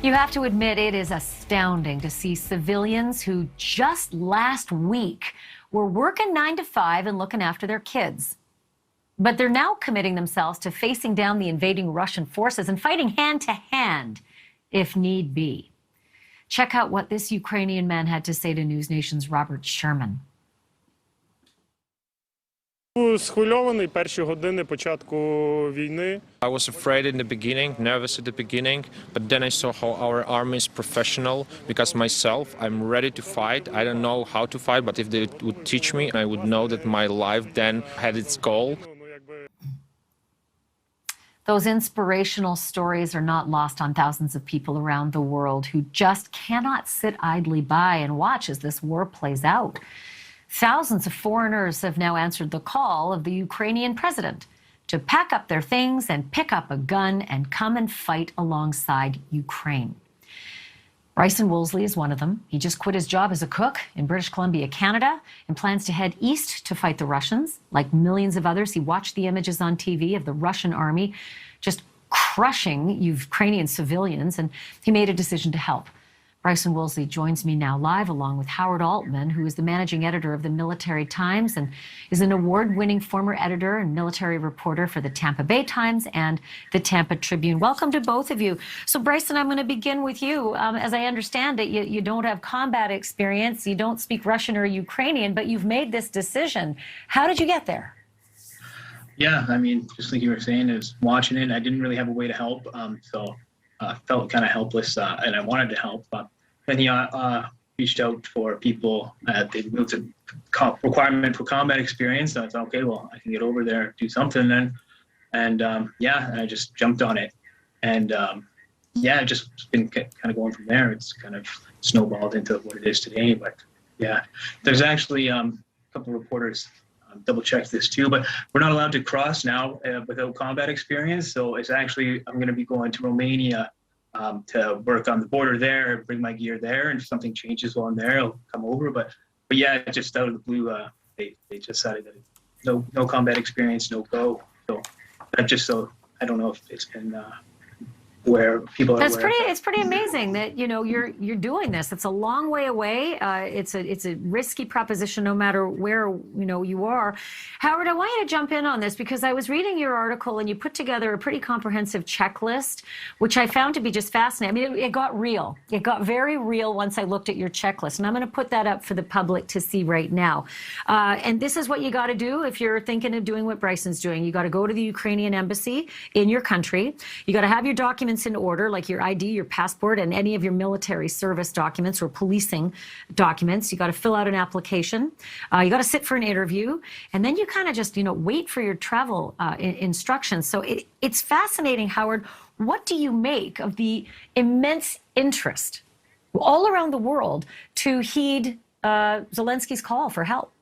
You have to admit it is astounding to see civilians who just last week were working 9 to 5 and looking after their kids. But they're now committing themselves to facing down the invading Russian forces and fighting hand to hand if need be. Check out what this Ukrainian man had to say to NewsNation's Robert Sherman. Схвильований перші години початку війни. I was afraid in the beginning, nervous at the beginning, but then I saw how our army is professional. Because myself, I'm ready to fight. I don't know how to fight, but if they would teach me, I would know that my life then had its goal. Those inspirational stories are not lost on thousands of people around the world who just cannot sit idly by and watch as this war plays out. Thousands of foreigners have now answered the call of the Ukrainian president to pack up their things and pick up a gun and come and fight alongside Ukraine. Bryson Woolsey is one of them. He just quit his job as a cook in British Columbia, Canada, and plans to head east to fight the Russians. Like millions of others, he watched the images on TV of the Russian army just crushing Ukrainian civilians, and he made a decision to help. Bryson Woolsey joins me now live along with Howard Altman, who is the managing editor of the Military Times and is an award-winning former editor and military reporter for the Tampa Bay Times and the Tampa Tribune. Welcome to both of you. So, Bryson, I'm going to begin with you. As I understand it, you don't have combat experience, you don't speak Russian or Ukrainian, but you've made this decision. How did you get there? Yeah, I mean, just like you were saying, I was watching it. I didn't really have a way to help, so I felt kind of helpless, and I wanted to help. Then he reached out for people. They built a requirement for combat experience. So I thought, okay, well, I can get over there, do something then. And yeah, and I just jumped on it. And yeah, just been kind of going from there. It's kind of snowballed into what it is today. But yeah, there's actually a couple of reporters double-checked this too, but we're not allowed to cross now without combat experience. So it's actually, I'm going to be going to Romania to work on the border there, bring my gear there, and if something changes while I'm there, I'll come over. But yeah, just out of the blue, they just decided that no combat experience, no go. So that just so I don't know if it's been where people are. It's pretty amazing that you're doing this. It's a long way away. It's a risky proposition, no matter where you are. Howard, I want you to jump in on this because I was reading your article and you put together a pretty comprehensive checklist, which I found to be just fascinating. I mean, it got real. It got very real once I looked at your checklist, and I'm going to put that up for the public to see right now. And this is what you got to do if you're thinking of doing what Bryson's doing. You got to go to the Ukrainian embassy in your country. You got to have your documents in order, like your ID, your passport, and any of your military service documents or policing documents. You got to fill out an application. You got to sit for an interview, and then you kind of just, wait for your travel instructions. So it's fascinating, Howard. What do you make of the immense interest all around the world to heed Zelensky's call for help?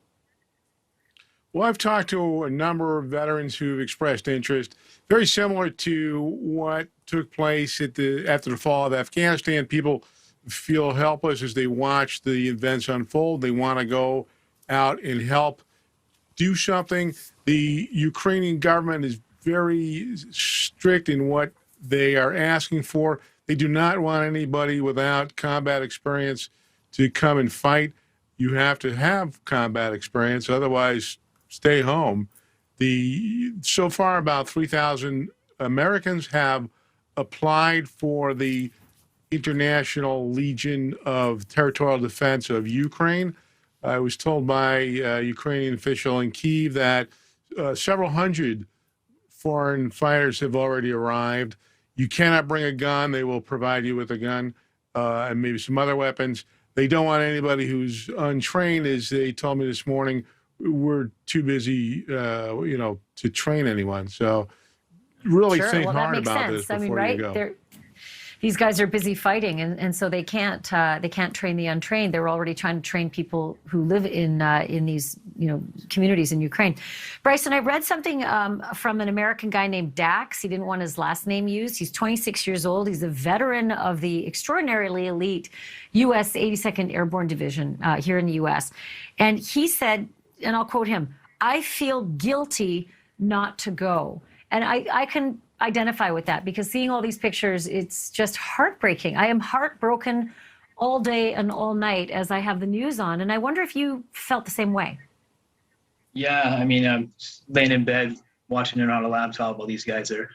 Well, I've talked to a number of veterans who've expressed interest, very similar to what took place after the fall of Afghanistan. People feel helpless as they watch the events unfold. They want to go out and help do something. The Ukrainian government is very strict in what they are asking for. They do not want anybody without combat experience to come and fight. You have to have combat experience, otherwise stay home. So far, about 3,000 Americans have applied for the International Legion of Territorial Defense of Ukraine. I was told by a Ukrainian official in Kyiv that several hundred foreign fighters have already arrived. You cannot bring a gun. They will provide you with a gun and maybe some other weapons. They don't want anybody who's untrained, as they told me this morning. We're too busy, to train anyone. So really think hard about this before you go. These guys are busy fighting, and so they can't train the untrained. They're already trying to train people who live in these communities in Ukraine. Bryson, I read something from an American guy named Dax. He didn't want his last name used. He's 26 years old. He's a veteran of the extraordinarily elite U.S. 82nd Airborne Division here in the U.S. And he said, and I'll quote him, "I feel guilty not to go." And I identify with that because seeing all these pictures, it's just heartbreaking. I am heartbroken all day and all night as I have the news on. And I wonder if you felt the same way. Yeah, I mean, I'm laying in bed watching it on a laptop while these guys are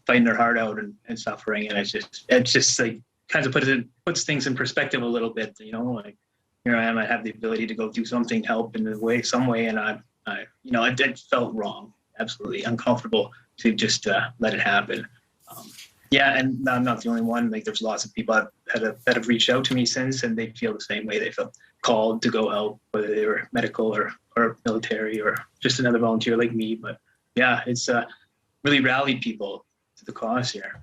fighting their heart out and suffering, and it's just like kind of puts things in perspective a little bit. You know, like here I am, I have the ability to go do something, help in some way, and I you know, it felt wrong, absolutely uncomfortable to just let it happen. Yeah, and I'm not the only one. Like, there's lots of people that have reached out to me since, and they feel the same way. They felt called to go help, whether they were medical or military or just another volunteer like me. But yeah, it's really rallied people to the cause here.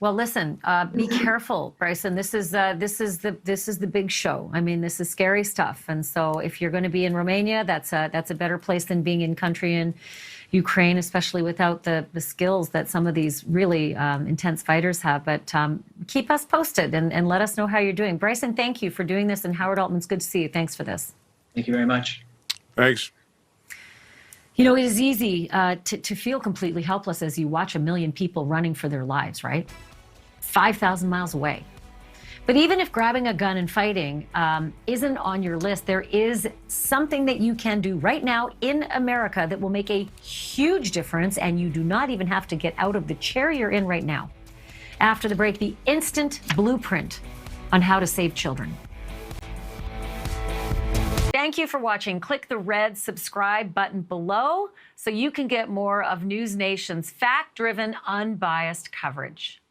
Well, listen, be careful, Bryson. This is the big show. I mean, this is scary stuff. And so if you're going to be in Romania, that's a better place than being in country in Ukraine, especially without the skills that some of these really intense fighters have. But keep us posted and let us know how you're doing. Bryson, thank you for doing this. And Howard Altman, it's good to see you. Thanks for this. Thank you very much. Thanks. You know, it is easy to feel completely helpless as you watch a million people running for their lives, right? 5,000 miles away. But even if grabbing a gun and fighting isn't on your list, there is something that you can do right now in America that will make a huge difference, and you do not even have to get out of the chair you're in right now. After the break, the instant blueprint on how to save children. Thank you for watching. Click the red subscribe button below so you can get more of NewsNation's fact-driven, unbiased coverage.